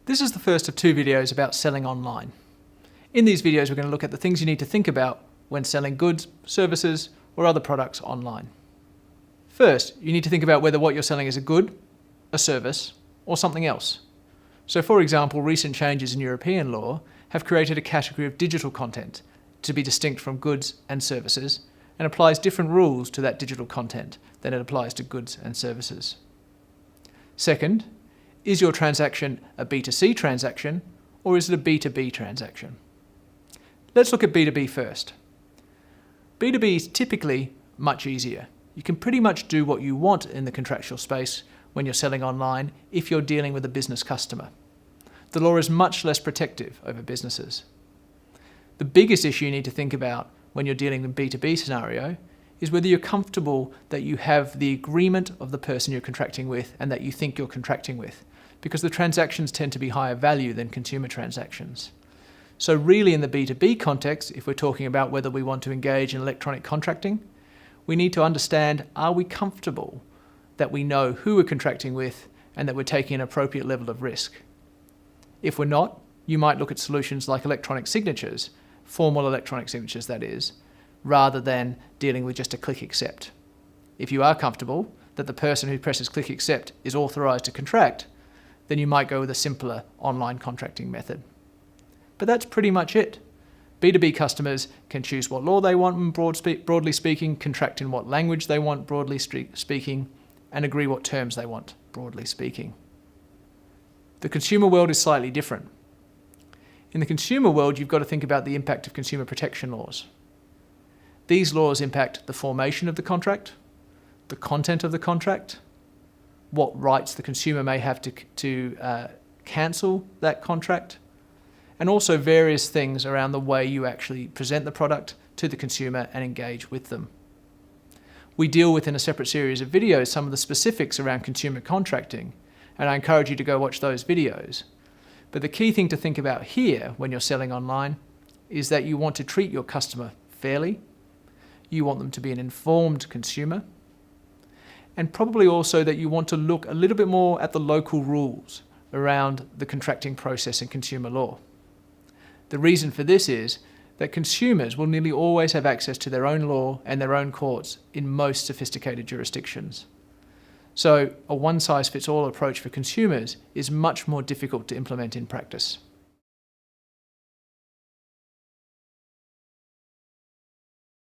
This is the first of two videos about selling online. In these videos, we're going to look at the things you need to think about when selling goods, services, or other products online. First, you need to think about whether what you're selling is a good, a service, or something else. So for example, recent changes in European law have created a category of digital content to be distinct from goods and services, and applies different rules to that digital content than it applies to goods and services. Second, is your transaction a B2C transaction, or is it a B2B transaction? Let's look at B2B first. B2B is typically much easier. You can pretty much do what you want in the contractual space when you're selling online if you're dealing with a business customer. The law is much less protective over businesses. The biggest issue you need to think about when you're dealing with B2B scenario is whether you're comfortable that you have the agreement of the person you're contracting with and that you think you're contracting with, because the transactions tend to be higher value than consumer transactions. So really in the B2B context, if we're talking about whether we want to engage in electronic contracting, we need to understand, are we comfortable that we know who we're contracting with and that we're taking an appropriate level of risk? If we're not, you might look at solutions like electronic signatures, formal electronic signatures that is, rather than dealing with just a click accept. If you are comfortable that the person who presses click accept is authorized to contract, then you might go with a simpler online contracting method. But that's pretty much it. B2B customers can choose what law they want, broadly speaking, contract in what language they want, broadly speaking, and agree what terms they want, broadly speaking. The consumer world is slightly different. In the consumer world, you've got to think about the impact of consumer protection laws. These laws impact the formation of the contract, the content of the contract, what rights the consumer may have to cancel that contract, and also various things around the way you actually present the product to the consumer and engage with them. We deal with in a separate series of videos some of the specifics around consumer contracting, and I encourage you to go watch those videos. But the key thing to think about here when you're selling online is that you want to treat your customer fairly, you want them to be an informed consumer, and probably also that you want to look a little bit more at the local rules around the contracting process in consumer law. The reason for this is that consumers will nearly always have access to their own law and their own courts in most sophisticated jurisdictions. So a one-size-fits-all approach for consumers is much more difficult to implement in practice.